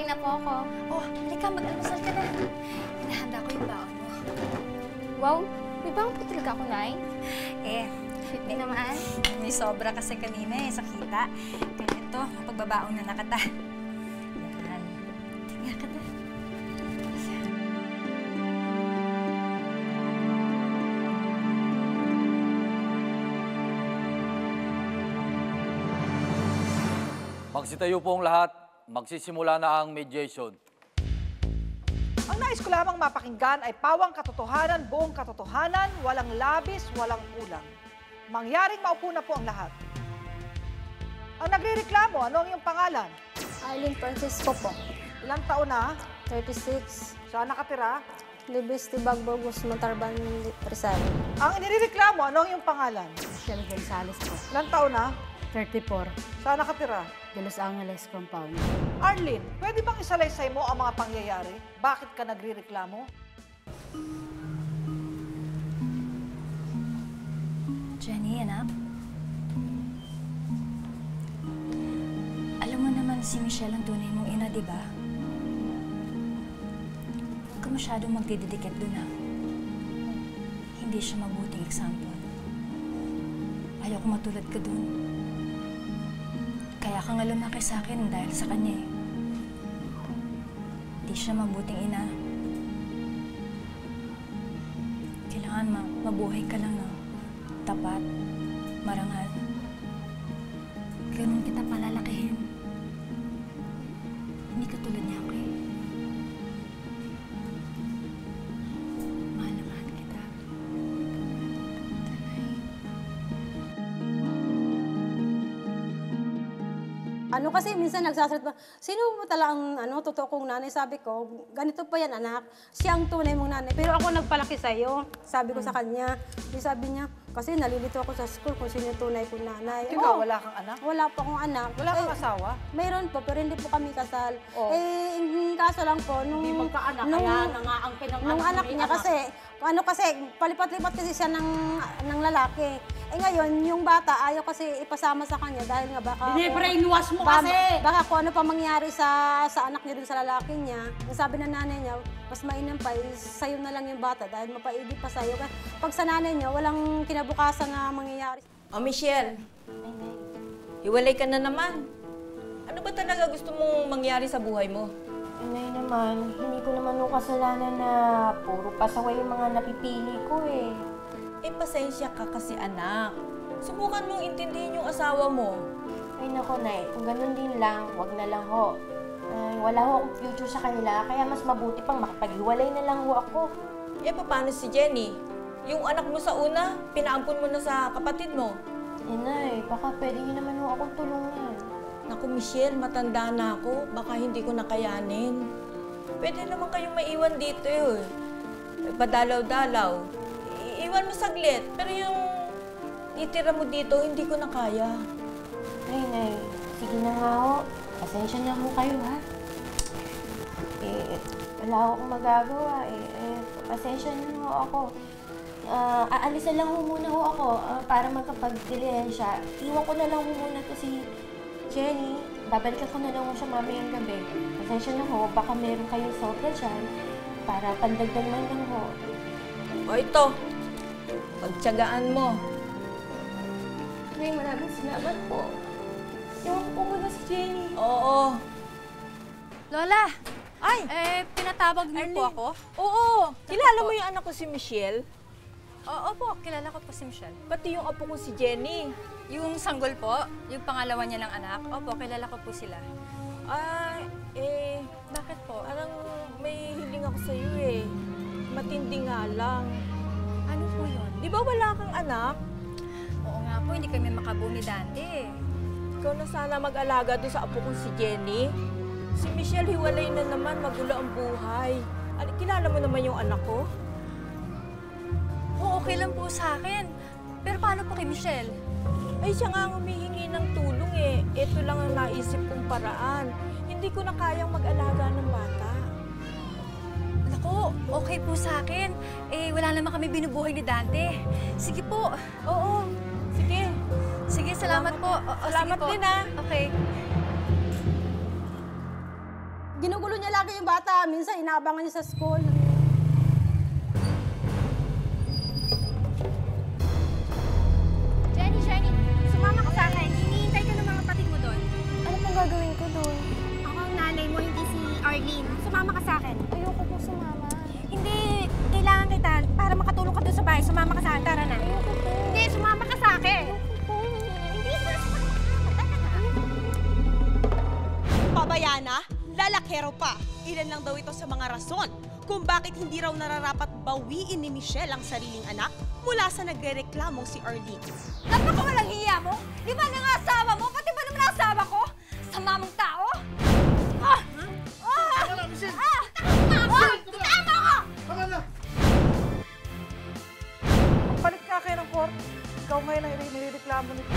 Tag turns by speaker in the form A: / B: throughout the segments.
A: na po ako. Oh, halika, mag-almusal ka na. Hinahanda ko yung baon mo. Wow, may baon po talaga ako, Nay. Fit din naman.
B: May sobra kasi kanina sa kita. Kaya ito, pagbabaon na nakata. Yan. Tingnan ka na.
C: Magsitayo po ang lahat. Magsisimula na ang mediation.
D: Ang nais ko lamang mapakinggan ay pawang katotohanan, buong katotohanan, walang labis, walang kulang. Mangyaring maupo na po ang lahat. Ang nagrereklamo, ano ang iyong pangalan?
E: Arlene Francisco po.
D: Ilang taon na?
E: 36.
D: Saan nakatira?
E: Libis Tibagbo, Guzman, Tarban, Rizal.
D: Ang inireklamo, ano ang iyong pangalan?
F: Michelle Gonzalez po.
D: Ilang taon na?
F: 34.
D: Saan nakatira?
F: De Los Angeles Compound.
D: Arlene, pwede bang isalaysay mo ang mga pangyayari? Bakit ka nagrereklamo?
B: Jenny, anak. Alam mo naman si Michelle ang tunay mong ina, di ba? Huwag ka masyadong magdididikit dun, ha? Hindi siya mabuting example. Ayaw ko matulad ka dun. Kaya ka nga lumaki sa akin dahil sa kanya, eh. Hindi siya mabuting ina. Kailangan mabuhay ka lang, no? Tapat, marangal. Ganun kita palalakihin. Hindi ka tulad niya, okay? Mahal na mahal kita.
F: Ano kasi minsan nagsasalit pa, sino mo talagang totoo kong nanay? Sabi ko, ganito pa yan anak, siya ang tunay mong nanay. Pero ako nagpalaki sa'yo, sabi ko sa kanya. Sabi niya, kasi nalilito ako sa school kung sino yung tunay kong nanay.
D: Ikaw, wala kang anak?
F: Wala pa akong anak.
D: Wala kang asawa?
F: Mayroon po, pero hindi po kami kasal.
D: Oh.
F: Kaso lang po,
G: Hindi magkaanak, kaya nangaangkin ang
F: nung anak niya kasi, palipat-lipat kasi siya ng lalaki. Ngayon, yung bata, ayaw kasi ipasama sa kanya dahil nga baka...
G: Bine-brainwash mo kasi!
F: Baka kung ano pa mangyari sa anak niya dun sa lalaki niya. Sabi ng nanay niya, mas mainam pa, sa'yo na lang yung bata dahil mapaibig pa sa'yo. Pag sa nanay niya, walang kinabukasan na mangyayari.
H: Oh, Michelle. Hiwalay ka na naman. Ano ba talaga gusto mong mangyari sa buhay mo?
I: Inay naman, hindi ko naman yung kasalanan na puro pasaway yung mga napipili ko eh.
H: Pasensya ka kasi, anak. Subukan mong intindihin yung asawa mo.
I: Ay nako, Nay, kung ganun din lang, wag na lang ho. Wala ho akong future sa kanila, kaya mas mabuti pang makapaghiwalay na lang ho ako.
H: Paano si Jenny? Yung anak mo sa una, pinaampun mo na sa kapatid mo.
I: Nay, baka pwede niyo naman ho akong tulungan.
H: Naku, Michelle, matanda na ako. Baka hindi ko nakayanin. Pwede naman kayong maiwan dito eh. Padalaw-dalaw. Iwan mo saglit, pero yung itira mo dito, hindi ko na kaya.
I: Ay, Nay, sige na nga ho. Pasensya na ho kayo, ha? Wala akong magagawa pasensya na ho ako. Aalis na lang ho muna ho ako para magkapag-dilihensya. Iwan ko na lang ho muna to si Jenny. Babalikan ko na lang ho siya mamayang gabi. Pasensya na ho, baka meron kayong sobra dyan para pandagdag man lang ho.
H: O ito, pagtiyagaan mo.
I: Nay, maraming salamat po. Iwan ko muna si Jenny.
H: Oo.
A: Lola!
H: Ay!
A: Pinatawag niyo po ako?
H: Oo. Kilala mo yung anak ko si Michelle?
A: Oo po, kilala ko po si Michelle.
H: Pati yung apo ko si Jenny.
B: Yung sanggol po, yung pangalawa niya ng anak, opo, kilala ko po sila.
H: Bakit po? Parang may hiling ako sa'yo eh. Matindi nga lang.
B: Ano po yun?
H: Di ba wala kang anak?
B: Oo nga po, hindi kami makabuni dati.
H: Ikaw na sana mag-alaga doon sa apo ko si Jenny. Si Michelle, hiwalay na naman, magulo ang buhay. Kilala mo naman yung anak ko?
B: Oo, okay lang po sa akin. Pero paano po kay Michelle?
H: Ay, siya nga ang humihingi ng tulong eh. Ito lang ang naisip kong paraan. Hindi ko na kayang mag-alaga ng bata.
B: Naku, okay po sa akin. Wala naman kami binubuhay ni Dante. Sige po.
H: Oo, sige.
B: Sige, salamat po.
H: Salamat
B: sige po.
H: din, ah.
B: Okay.
F: Ginugulo niya lagi yung bata. Minsan inaabangan niya sa school.
A: Jenny, sumama ka sa akin. Hinihintay ka ng mga kapatid mo doon.
I: Ano pong gagawin ko doon?
A: Ako ang nanay mo, hindi si Arlene. Sumama ka sa akin.
I: Ayoko po sumama.
A: Hindi, kailangan kita para makatulong ka doon sa bahay. Sumama ka sa akin, tara na.
I: Ayoko po.
A: Hindi, sumama ka sa akin. Hindi mo na sumama ka.
J: Pabayana, lalakero pa. Ilan lang daw ito sa mga rason kung bakit hindi raw nararapat bawiin ni Michelle ang sariling anak mula sa nagrereklamong si Arlene.
A: Napakawalang hiya mo! Di ba nangasawa mo? Pati ba naman asawa ko? Sama mong tao? Tama ko!
D: Magpalit nga kayo ng court. Ikaw ngayon ang nireklamo nito.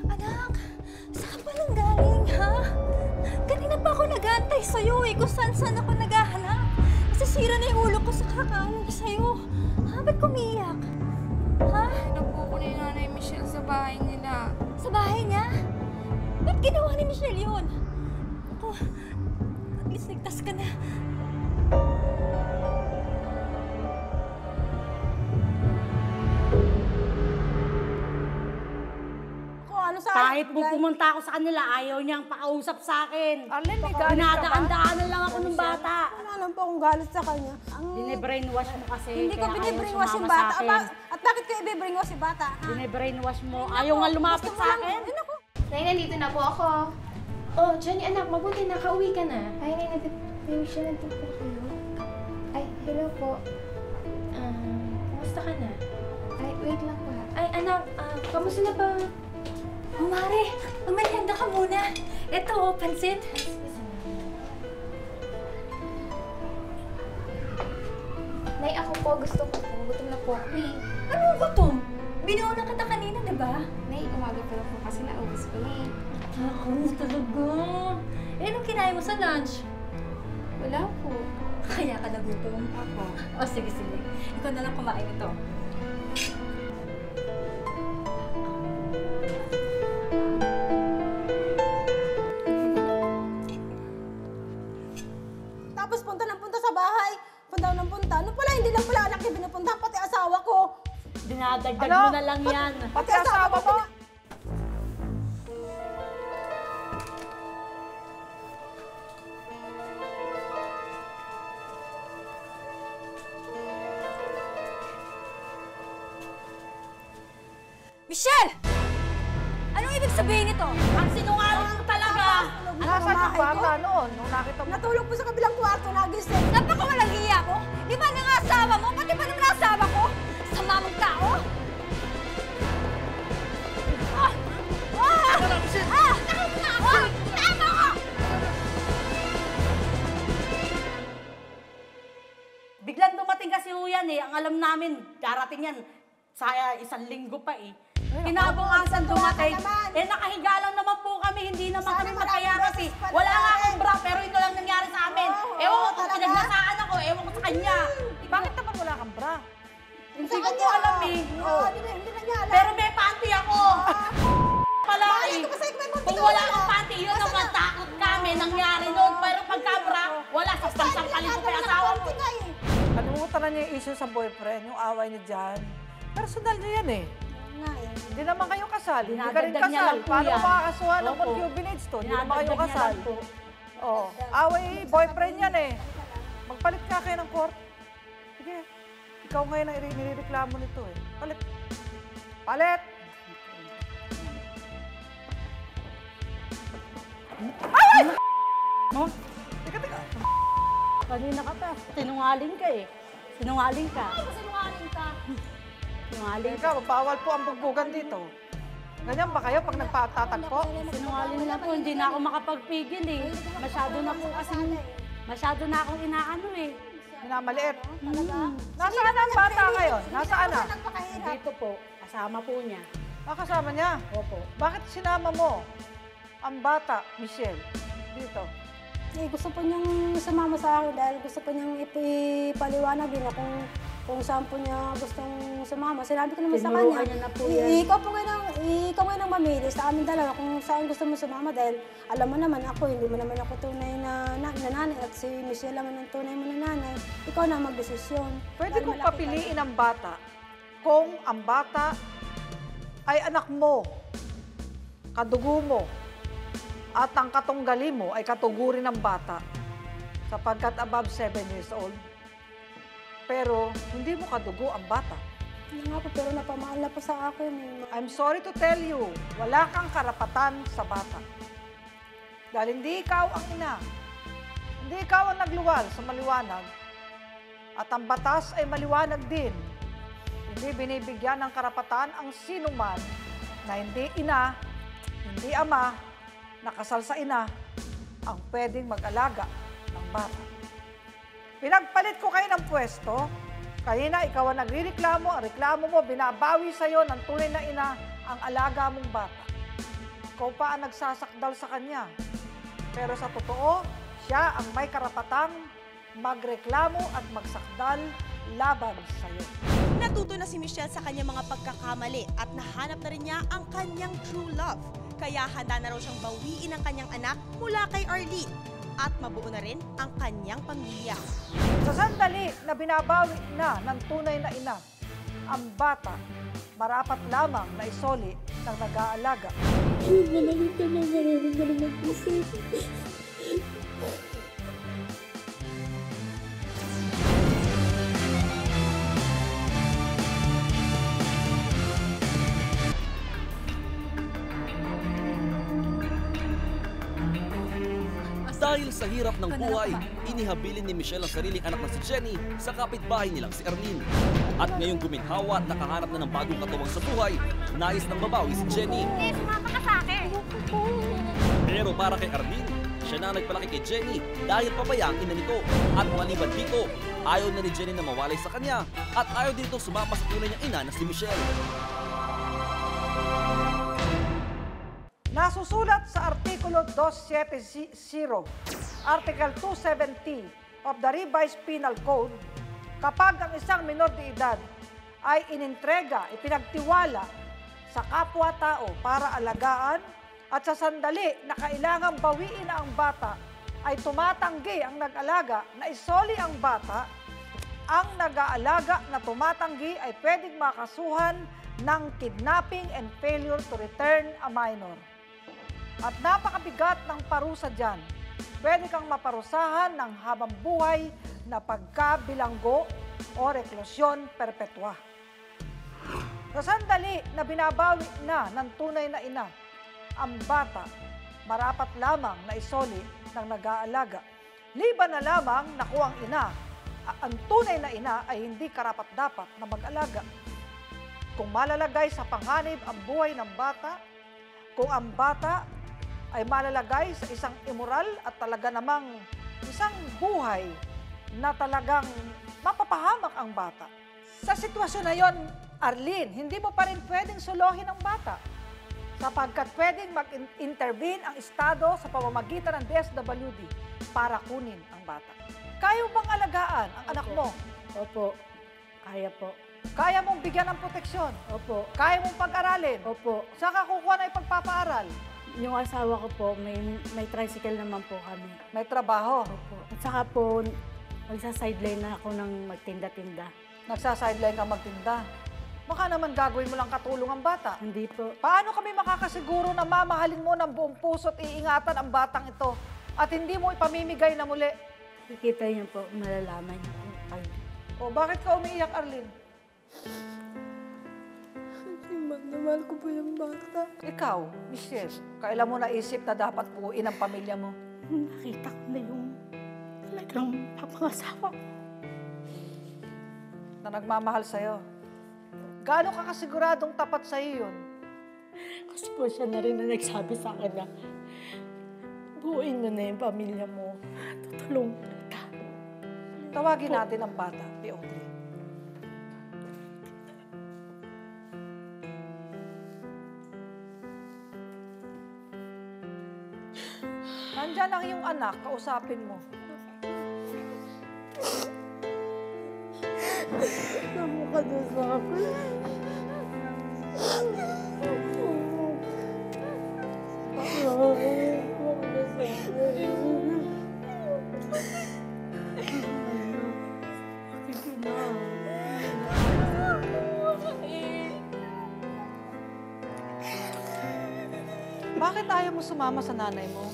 A: Anak, saan ka nang galing, ha? Kanina pa ako nag-aantay sa'yo eh, kung saan ako naghahanap. Nasisira na yung ulo ko sa kakaalam sa'yo. Ha? Ba't kumiyak? Ha?
I: Napupo ni Nanay Michelle sa bahay nila.
A: Sa bahay niya? Ba't ginawa ni Michelle yun? Ako, at least ligtas ka na.
F: Ano sa
G: Kahit po pumunta ako sa kanila, ayaw niyang pakausap sa akin.
D: Arlene, may galit ka ba?
G: Dinadaan-daanan lang ako ng bata.
F: Wala lang po akong galit sa kanya.
G: Bine-brainwash mo kasi.
F: Hindi ko
G: kaya ayaw
F: binibrainwash yung
G: sumama
F: bata.
G: sa akin.
F: At bakit ko i-brainwash yung bata? Ha?
G: Bine-brainwash mo. Ayaw nga lumapit
F: Gusto mo
G: sa
F: lang-
G: akin.
F: Ay, naku.
I: Nay, nandito na po ako. Oh, Jenny, anak, mabuti nakauwi ka na. Ay, Nay, May Michelle, nandito po kayo. Ay, hello po. Kumusta ka na? Ay, wait lang po. Ay, anak, kamusta na ba?
A: Oh, Mare, magmerienda ka muna. Ito, oh, pansit.
I: Nay, ako po, gusto ko po. Gutom na po ako eh.
A: Anong gutom? Binuuna kita kanina, diba?
I: Nay, umaga pa lang po kasi naubos ko na eh.
A: Ako talaga. Eh, anong kinain mo sa lunch?
I: Wala po.
A: Kaya ka nagutom?
I: Ako.
A: O, sige. Ikaw na lang kumain ito.
F: Tapos punta ng punta sa bahay. Punta ng punta. Ano pala, hindi lang pala anak niya pinupunta, pati asawa ko.
G: Dinadagdag
D: Ano?
G: mo na lang yan.
D: Pati asawa mo?
A: Michelle! Anong ibig sabihin nito?
G: Ang sinungaling mo talaga.
D: Nasaan yung bata noon? Nung nakita mo?
F: Natulog po sa kabilang kwarto, nagising.
A: Napakawalang hiya mo! Di ba nangasawa mo? Pati ba naman asawa ko? Sama mong tao? Tama ko!
G: Biglang dumating kasi ho yan eh. Ang alam namin, darating yan sa isang linggo pa eh. Kinabukasan dumating. Eh nakahiga lang naman po kami, hindi naman kami mataya kasi. Wala nga akong bra, pero ito lang nangyari sa amin. Ewan ko kung pinaglasaan ako, ewan ko sa kanya.
D: Bakit naman wala kang bra?
G: Hindi ko po alam eh.
F: Hindi na niya alam.
G: Pero may panty ako. Pala eh. Kung wala akong panty, yun ang matakot kami. Nangyari noon. Pero pagka-bra, wala. Sampal-sampalin ko pa yung asawa mo.
D: Kalimutan na niya yung issue sa boyfriend, yung away niya dyan. Personal niya yan eh. Hindi naman kayo kasal. Hindi ka rin
G: Dinadagdag niya
D: kasal.
G: lang po
D: Paano
G: yan.
D: makakasuhan ng
G: Opo.
D: concubinage to? Hindi naman kayo
G: Dinadagdag niya
D: kasal.
G: lang po.
D: Oh, away, boyfriend yan eh. Magpalit ka kayo ng court. Sige, ikaw ngayon ang nireklamo nito eh. Palit. Palit! Ay!
G: No?
D: Teka.
G: Kanina ka pa. Sinungaling ka eh. Sinungaling ka.
F: Sinungaling ka.
G: Sinungaling ka.
D: Teka, bawal po ang bugbugan dito. Ganyan ba kayo pag nagpatatagpo?
G: Sinungaling na po. Hindi na ako makapagpigil eh. Masyado na po kasi. Masyado na akong inaano eh.
D: Minamaliit. Nasaan ang bata ngayon? Nasaan na?
G: Dito po. Kasama po niya.
D: Kasama niya?
F: Opo.
D: Bakit sinama mo ang bata, Michelle, dito?
F: Eh, gusto po niyang sumama sa akin dahil gusto po niyang ipaliwanag din na kung saan po niya gustong sumama. Sinabi ko naman sa kanya,
E: Tinuruan niya na po yan.
F: ikaw ngayon ang mamili sa amin dalawa kung saan gusto mo sumama dahil alam mo naman ako, hindi mo naman ako tunay na nanay at si Michelle naman ang tunay mo na nanay. Ikaw na magdesisyon.
D: Pwede
F: Dahil
D: kong
F: malaki
D: papiliin ang bata kung ang bata ay anak mo, kadugo mo, at ang katunggali mo ay katuguri ng bata sapagkat above 7 years old. Pero hindi mo kadugo ang bata.
F: Hindi nga po, pero napamahal na po sa akin.
D: I'm sorry to tell you, wala kang karapatan sa bata. Dahil hindi ikaw ang ina. Hindi ikaw ang nagluwal sa maliwanag. At ang batas ay maliwanag din. Hindi binibigyan ng karapatan ang sinuman na hindi ina, hindi ama, nakasal sa ina, ang pwedeng mag-alaga ng bata. Pinagpalit ko kayo ng pwesto, kanina ikaw ang nagrireklamo, ang reklamo mo, binabawi sa'yo ng tunay na ina ang alaga mong bata. Ikaw pa ang nagsasakdal sa kanya. Pero sa totoo, siya ang may karapatang magreklamo at magsakdal laban sa'yo.
J: Natuto na si Michelle sa kanyang mga pagkakamali at nahanap na rin niya ang kanyang true love. Kaya handa na raw siyang bawiin ang kanyang anak mula kay Arlene at mabuo na rin ang kanyang pamilya.
D: Sa sandali na binabawi na ng tunay na ina, ang bata marapat lamang na isoli ng nag-aalaga.
E: Malamig ka na, maraming mag-isip.
K: Dahil sa hirap ng buhay, inihabilin ni Michelle ang sariling anak na si Jenny sa kapitbahay nilang si Arlene. At ngayong guminhawa at nakahanap na ng bagong katuwang sa buhay, nais ng babawi si Jenny.
A: Sumama ka sa akin.
K: Pero para kay Arlene, siya na nagpalaki kay Jenny dahil papaya ang ina nito. At maliban dito, ayaw na ni Jenny na mawalay sa kanya at ayaw dito sumapa sa tunay niyang ina na si Michelle.
D: Nasusulat sa Artikulo 270, Article 270 of the Revised Penal Code, kapag ang isang minor de edad ay inintrega, ipinagtiwala sa kapwa-tao para alagaan at sa sandali na kailangang bawiin na ang bata, ay tumatanggi ang nag-alaga na isoli ang bata, ang nag-aalaga na tumatanggi ay pwedeng makasuhan ng kidnapping and failure to return a minor. At napakabigat ng parusa dyan. Pwede kang maparusahan ng habang buhay na pagkabilanggo o reklusyon perpetua. Sa sandali na binabawi na ng tunay na ina, ang bata marapat lamang na isoli ng nag-aalaga. Liban na lamang na kung ang ina, ang tunay na ina ay hindi karapat-dapat na mag-alaga. Kung malalagay sa panganib ang buhay ng bata, kung ang bata ay malalagay sa isang immoral at talaga namang isang buhay na talagang mapapahamak ang bata. Sa sitwasyon na yon, Arlene, hindi mo pa rin pwedeng solohin ang bata sapagkat pwedeng mag-intervene ang Estado sa pamamagitan ng DSWD para kunin ang bata. Kaya mo bang alagaan ang anak mo?
E: Opo, kaya po.
D: Kaya mong bigyan ng proteksyon?
E: Opo.
D: Kaya mong pag-aralin?
E: Opo.
D: Saan ka kukuha na ipagpapaaral?
E: Yung asawa ko po, may tricycle naman po kami.
D: May trabaho?
E: Opo. At saka po, magsa-sideline na ako ng magtinda-tinda.
D: Nagsa-sideline ka magtinda? Baka naman gagawin mo lang katulong ang bata.
E: Hindi po.
D: Paano kami makakasiguro na mamahalin mo ng buong puso at iingatan ang batang ito at hindi mo ipamimigay na muli?
E: Kikita niyo po, malalaman niyo.
D: O bakit ka umiiyak, Arlene?
E: Mahal ko po yung bata.
D: Ikaw, Michelle, kailan mo naisip na dapat buuin ang pamilya mo?
E: Nakita ko na yung talagang papangasawa ko.
D: Na nagmamahal sa'yo. Gaano ka kasiguradong tapat sa'yo yun?
E: Kasi po siya na rin na nagsabi sa akin na buuin mo na yung pamilya mo. Tutulong kita.
D: Tawagin natin ang bata, si Audrey. nandyan ang iyong anak, kausapin mo.
E: Namu ka doon sa akin.
D: Bakit ayaw mo sumama sa nanay mo?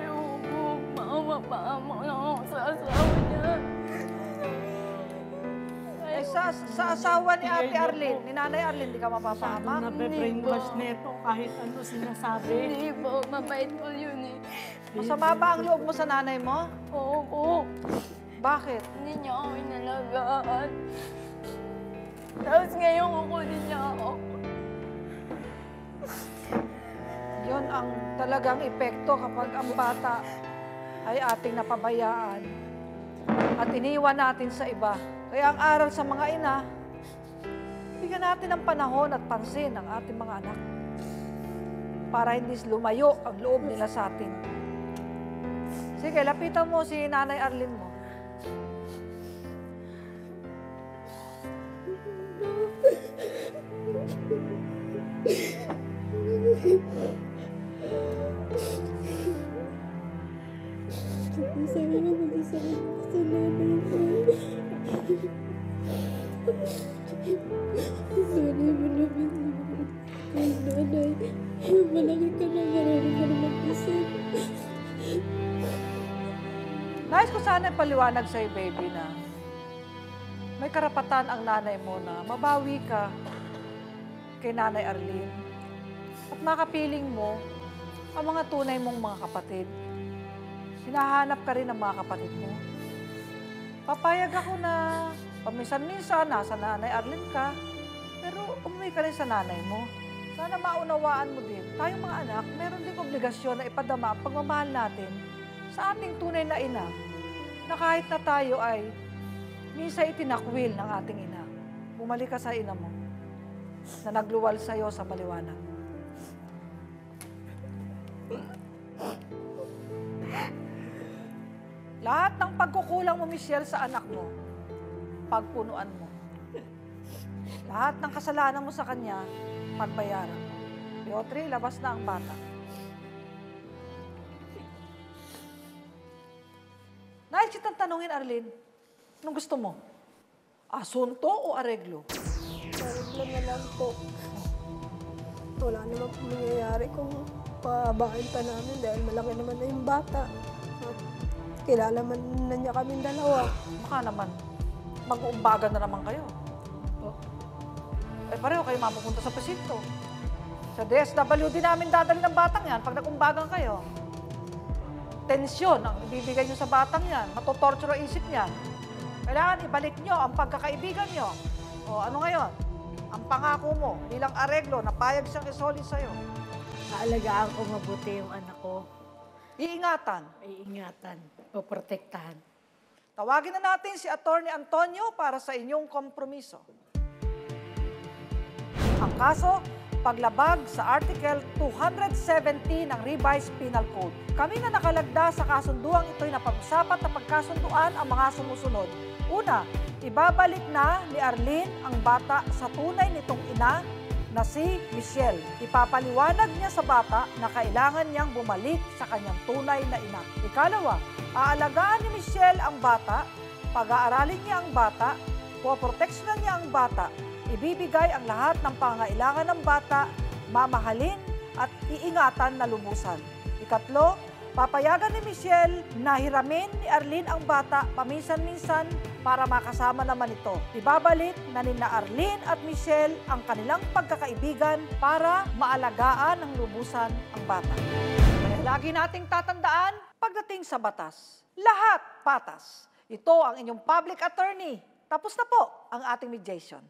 E: Ewan ko, maawa na ako sa asawa niya.
D: Eh, sa asawa ni Ate Arlene, ni Nanay Arlene, di ka mapapahamak?
E: Nape-brainwash nito kahit ano sinasabi.
B: Hindi po, mabait po yun eh.
D: Masama ba ang loob mo sa nanay mo?
B: Oo po.
D: Bakit?
B: Hindi niya ako inalagaan. Tapos ngayon kukunin niya ako.
D: Yon ang talagang epekto kapag ang bata ay ating napabayaan at iniwan natin sa iba. Kaya ang aral sa mga ina, bigyan natin ng panahon at pansin ang ating mga anak para hindi lumayo ang loob nila sa atin. Sige, lapitan mo si Nanay Arlene mo.
E: Sana naman mag-isakit sa nanay ko. Nanay mo naman ay nanay. Malaki ka na, marunong ka na mag-isip.
D: Nais ko sana ipaliwanag sa'yo, baby, na may karapatan ang nanay mo na mabawi ka kay Nanay Arlene at makapiling mo ang mga tunay mong mga kapatid. Hinahanap ka rin ng mga kapatid mo. Papayag ako na paminsan-minsan nasa Nanay Arlene ka, pero umuwi ka rin sa nanay mo. Sana maunawaan mo din, tayong mga anak, meron ding obligasyon na ipadama ang pagmamahal natin sa ating tunay na ina, na kahit na tayo ay minsan itinakwil ng ating ina. Bumalik ka sa ina mo na nagluwal sa'yo sa maliwanag. Lahat ng pagkukulang mo, Michelle, sa anak mo, pagpunuan mo. Lahat ng kasalanan mo sa kanya, pagbayaran mo. Piotr, labas na ang bata. Nais kitang tanungin, Arlene, anong gusto mo? Asunto o areglo?
E: Areglo na lang po. Wala naman po mangyayari kung pababain pa namin dahil malaki naman na yung bata. At kilala man na niya kaming dalawa.
D: Baka naman, mag-uumbagan na naman kayo. Eh, pareho kayo mapupunta sa presinto. Sa DSWD namin dadali ng batang yan pag nag-umbagan kayo. Tensyon ang ibibigay nyo sa batang yan. Matotorture ang isip niyan. Kailangan ibalik nyo ang pagkakaibigan nyo. O ano ngayon? Ang pangako mo bilang areglo na payag siyang isolid sa'yo.
E: Aalagaan ko mabuti yung anak ko.
D: Iingatan.
E: Iingatan. Poprotektahan.
D: Tawagin na natin si Attorney Antonio para sa inyong kompromiso. Ang kaso, paglabag sa Article 270 ng Revised Penal Code. Kami na nakalagda sa kasunduang ito'y napag-usapan na pagkasunduan ang mga sumusunod. Una, ibabalik na ni Arlene ang bata sa tunay nitong ina na si Michelle. Ipapaliwanag niya sa bata na kailangan niyang bumalik sa kanyang tunay na ina. Ikalawa, aalagaan ni Michelle ang bata, pag-aaralin niya ang bata, poproteksyonan niya ang bata, ibibigay ang lahat ng pangailangan ng bata, mamahalin at iingatan na lubusan. Ikatlo, papayagan ni Michelle na hiramin ni Arlene ang bata paminsan-minsan para makasama naman ito. Ibabalik na nina Arlene at Michelle ang kanilang pagkakaibigan para maalagaan ng lubusan ang bata. Kaya lagi nating tatandaan pagdating sa batas. Lahat patas. Ito ang inyong public attorney. Tapos na po ang ating mediation.